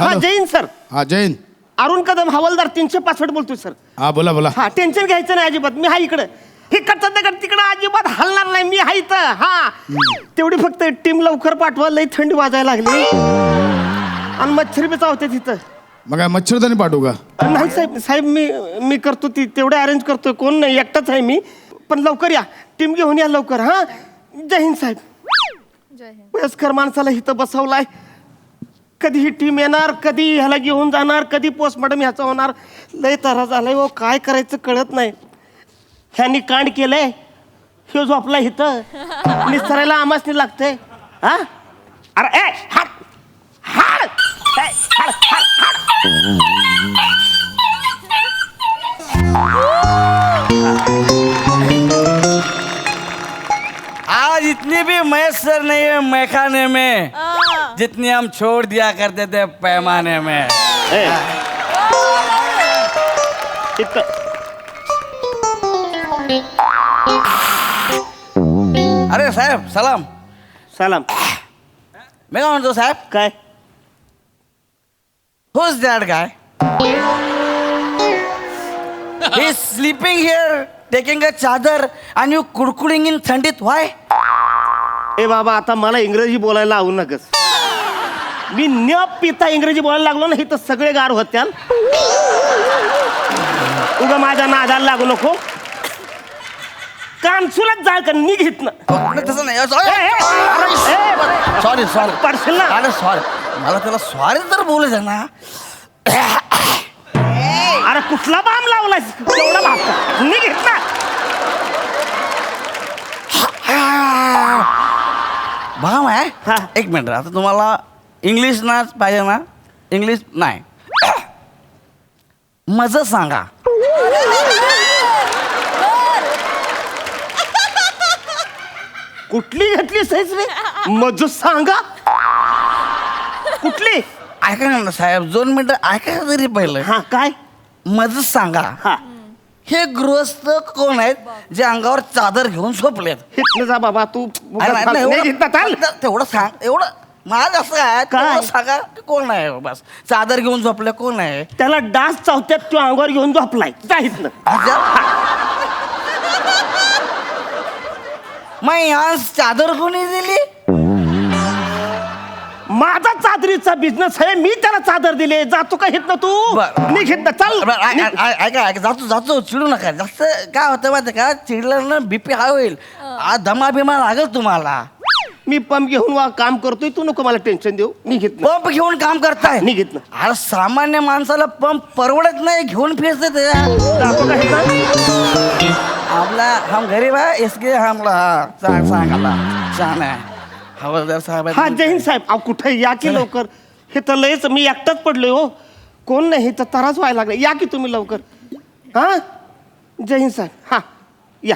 हा जैन सर. हा जैन. अरुण कदम हवालदार 365 बोलतोय सर. हा बोला बोला. हा टेन्शन घ्यायचं नाही अजिबात. मी हा इकडं इकडचं दगड तिकडं अजिबात हलणार नाही. मी हा इथं. हा तेवढी फक्त टीम लवकर पाठवा. लई थंडी वाजायला लागली आणि मच्छर बी चावते तिथं. मग काय मच्छरदाणी पाठवू का? नाही साहेब साहेब मी करतो ती तेवढे अरेंज करतोय. कोण नाही एकटाच आहे मी. पण लवकर या टीम घेऊन या लवकर. हा जय हिंद साहेब. वयस्कर माणसाला इथं बसवलाय. कधी ही टीम येणार, कधी ह्याला घेऊन जाणार, कधी पोस्टमॉर्टम ह्याचा होणार. लय तरा झालाय हो. काय करायचं कळत नाही. ह्यांनी कांड केलंय. ह्यो झोपला इथं निसरायला आमासनी लागतंय. हा अरे ए हाड हाड हाड हाड हाड. आज इतनी भी मैसर नहीं है मैखाने में जितनी हम छोड़ दिया करते थे पैमाने में. अरे साहेब सलाम. सलाम. मी काय म्हणतो साहेब, काय who's that guy? He's sleeping here, taking a चादर and you कुडकुडिंग in थंडीत. Why? ए बाबा आता मला इंग्रजी बोलायला आवू नकस. मी न पिता इंग्रजी बोलायला लागलो ना तर सगळे गार होत्याल. उगा माझ्या नादाला लागू नको. कानसुलाच जाळ का निघित ना. तसं नाही. सॉरी सॉरी पडशील ना. अरे सॉरी. मला त्याला सॉरी तर बोलू दे ना. अरे कुठला बाम लावलाय तेवढा भाग निघित ना. भाम आहे. हा. एक मिनिट. आता तुम्हाला इंग्लिश नाच पाहिजे ना. इंग्लिश नाही. मज सांगा. कुठली घेतली सहीच रे. मज सांगा कुठली. ऐका ना साहेब 2 मिनिटं ऐका तरी पहिलं. हा काय मज सांगा. हा हे गृहस्थ कोण आहेत जे अंगावर चादर घेऊन झोपलेत? हितनं जा बाबा तू. अरे नाही, नाही, नाही, हितनं चाल. तेवढं सांग. एवढं माझं असं आहे. काय? तेवढं सांगा की कोण आहे. बस चादर घेऊन झोपले कोण आहे? त्याला डास चावत्यात तो अंगावर घेऊन झोपलाय. जा हितनं. मग आज चादर कोणी दिली? माझा चादरीचा बिझनेस आहे. मी त्याला चादर दिले. जातो का हितनं तू. बरं. निघ हितनं चाल. ऐका ऐका जातो चिडू नका. जास्त काय होतं माहिती का, चिडलं ना बीपी हाय होईल. आज दमा बिमा लागेल तुम्हाला. मी पंप घेऊन काम करतोय. तू नको मला टेन्शन देऊ. निघ हितनं. पंप घेऊन काम करताय? निघ हितनं. अरे सामान्य माणसाला पंप परवडत नाही. घेऊन फिरते ते. जातो का हितनं. आपला हम गरीब आहे इसके हमला सांगाला छान आहे. हवालदार साहेब हा जय हिंद साहेब. अहो कुठे या की लवकर. हे तर लयच मी एकटाच पडलोय हो. कोण नाही. हे तर तराच व्हायला लागले. या की तुम्ही लवकर. हा जय हिंद साहेब. हा या.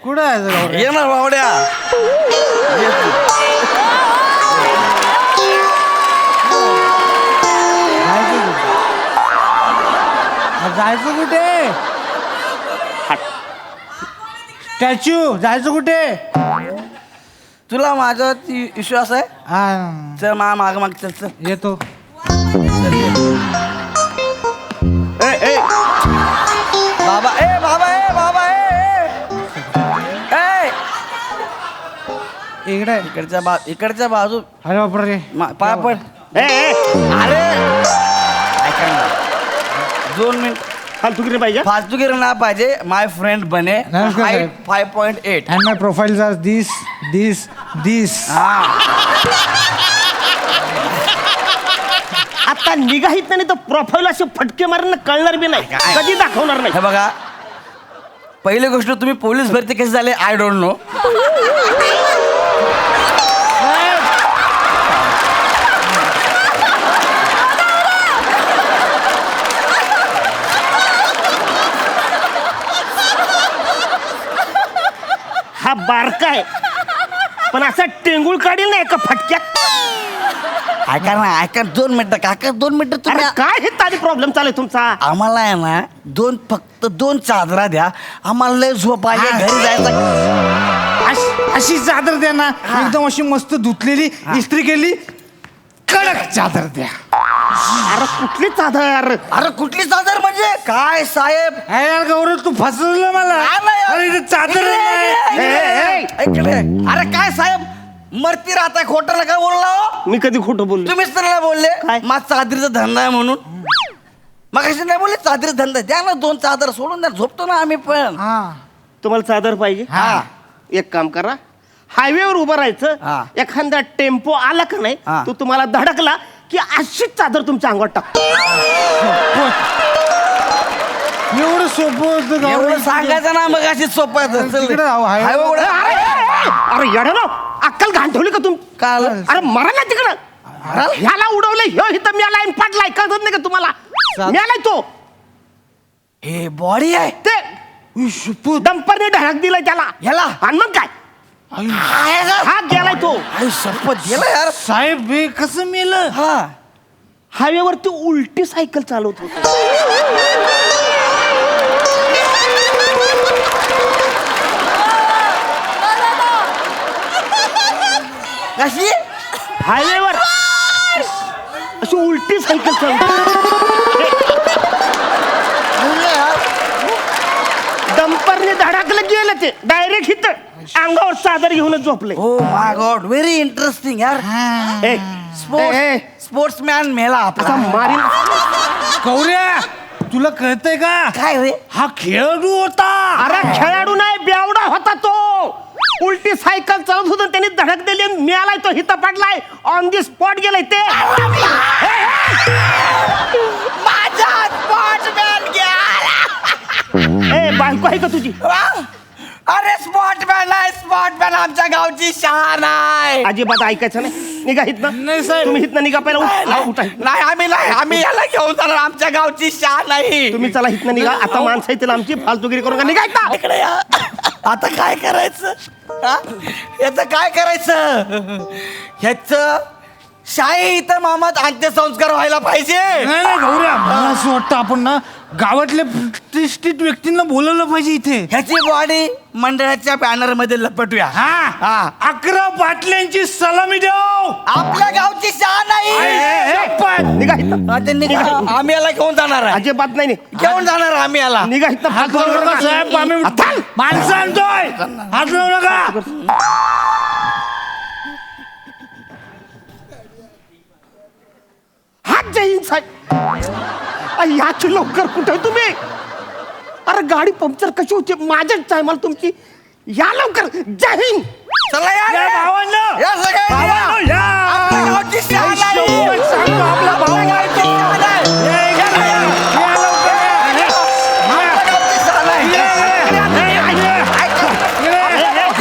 कुठं आहे ये ना बावड्या. जायचं कुठे? स्टॅच्यू जायचं कुठे? तुला माझा विश्वास आहे. हा चल माग माग चल चल. येतो. ए बाबा ए बाबा ए बाबा ए इकडे इकडच्या बाजू अरे बापरे. पाय पड. अरे ऐका ना 2 मिनिट. फालतुगिरी पाहिजे. फालतूगिरी ना पाहिजे. माय फ्रेंड बने. नमस्कार साहेब. 5.8 अँड माय प्रोफाइल आर दिस. आता निघाहीत नाही तर प्रोफाईल असे फटके मारून कळणार बी नाही. कधी दाखवणार नाही. हे बघा पहिली गोष्ट तुम्ही पोलीस भरती कशी झाले आय डोंट नो. हा बारका आहे पण असा टेंगुळ काढील नाही का फटक्यात. ऐका ना ऐका 2 मिनिटं काका 2 मिनिटं अरे तुम्ही. काय हे तारी प्रॉब्लेम चालू आहे तुमचा. आम्हाला आहे ना फक्त 2 चादरा द्या. आम्हाला लय झोप आहे. घरी जायचं. अशी चादर द्या ना. एकदम अशी मस्त धुतलेली इस्त्री केली कडक चादर द्या. अरे कुठली चादर? अरे कुठली चादर म्हणजे काय साहेब? अरे यार गौरव तू फसवलं मला. काय नाही यार. अरे इथे चादर इकडे, आहे. इकडे, इकडे. अरे काय साहेब मरती राहताय, खोटं नका बोलला हो. मी कधी खोटं बोललो? तुम्हीच तर नाही बोलले काय? माझा चादरीचा धंदा आहे म्हणून. मग कशी नाही बोलले चादरीचा धंदा द्या ना, 2 चादर सोडून द्या, झोपतो ना आम्ही पण. हा. तुम्हाला चादर पाहिजे? हा. एक काम करा, हायवेवर उभं हा. राहायचं. एखादा टेम्पो आला का नाही, हा. तो तुम्हाला धडकला की अशीच चादर तुमच्या अंगावर टाकतो. एवढं सोपं होतं गौरव. एवढं सांगायचं ना मग अशी सोपं आहे. चल. तिकडे राहू, हाय. हायवे उघडा. अरे येडा ना, अक्कल घाण ठेवली का तुम? काय? अरे मरा ना तिकडं. ह्याला उडवलं, ह्यो इथं मेलाय पडलाय, कळत नाही का तुम्हाला? चा- मेलाय तो. हे बॉडी आहे ते डंपरने धडक दिलाय त्याला. ह्याला आणि मग काय? आहे का? हा गेलाय तो. आई शपथ गेला यार. साहेब हे कसं मेलं? हा हायवेवरती उलटी सायकल चालवत होतो. कशी? हायवेवर अशी उलटी सायकल चालवतो. डंपरने धडकलं गेलं ते डायरेक्ट इथं अंगावर चादर घेऊनच झोपले. Oh my God, very interesting यार. ए, स्पोर्ट्समॅन मेला असा आपला. मारीन. गौऱ्या तुला कळतंय का? काय रे? हा खेळाडू होता. अरे खेळाडू नाही, बेवडा होता तो. उलटी सायकल चालत होतं, त्याने धडक दिली, मिळालाय तो हिता पडलाय, ऑन दी स्पॉट गेलाय ते. माझा स्पोर्ट्समॅन गेला. ए बायको आहे का तुझी? अरे स्पोर्ट्समॅन आहे, स्पोर्ट्समॅन आमच्या गावची शान आहे. अजिबात ऐकायचं नाही. निघा हितनं. नाही साहेब. तुम्ही हितनं निघा पहिला. उठा. नाही आम्ही याला घेऊन जाणार, आमच्या गावची शान नाही. तुम्ही चला हितनं निघा. आता माणसं येतील आमची, फालतुगिरी करून का निघायचा. इकडे या. आता काय करायचं? हा? याचं काय करायचं? ह्याच शाही इथं मामात अंत्यसंस्कार व्हायला पाहिजे. नाही नाही गौऱ्या, मला असं वाटतं आपण ना गावातल्या प्रतिष्ठित व्यक्तींना बोलवलं पाहिजे इथे. ह्याची बॉडी मंडळाच्या बॅनर मध्ये लपटूया. हा 11 बाटल्यांची सलामी देऊ. आपल्या गावची शान नाही. निघा हितनं. आता निघा. आम्ही याला घेऊन जाणार आहे. अजिबात नाही. घेऊन जाणार आम्ही याला. निघा हितनं. हात लावू नका साहेब, आम्ही माणसं आणतोय. हात लावू नका. हात जय हिंद साहेब. याची लवकर कुठे तुम्ही? अरे गाडी पंक्चर कशी होती? माझ्याच टायमाला तुमची. या लवकर. जय हिंद. चला या भावांनो. या सगळे भावांनो, या. आपल्या गावची शान आहे. शपथ सांगतो, आपला भाऊ आहे तो. शान आहे. या लवकर या. आपल्या गावची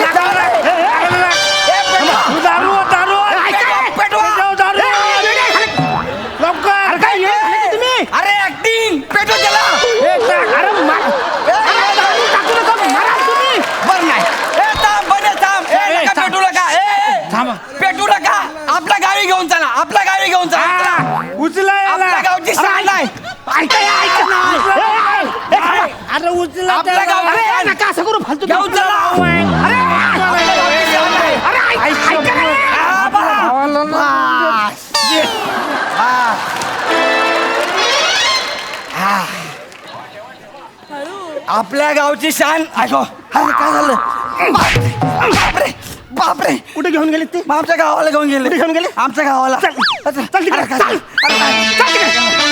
शान आहे. दारू दारू पेटवा. दारू लवकर. अरे काय हे झालं तुम्ही? अरे ऍक्टिंग पेटवा त्याला. अरे टाकू नका. मारा तुम्ही. बर नाही. थांब बने थांब. नका थांब. पेटू नका. थांबा. पेटू नका. आपल्या गावी घेऊन चला. आपल्या गावी घेऊन चला. हा, उचला आपल्या याला. गावची शान आहे. अरे उचला आपल्या त्याला. गावात- अरे नका असं करू. फालतू घेऊन चला. आपल्या गावची शान आहे. हा, बघा. आपल्या गावची शान. ऐको. अरे काय झालं? बापरे बापरे. कुठे घेऊन गेले ते? मग आमच्या गावाला घेऊन गेले. कुठे घेऊन गेले? आमच्या गावाला. चल. चल तिकडे. अरे काय- चल. अरे काय- चल तिकडे.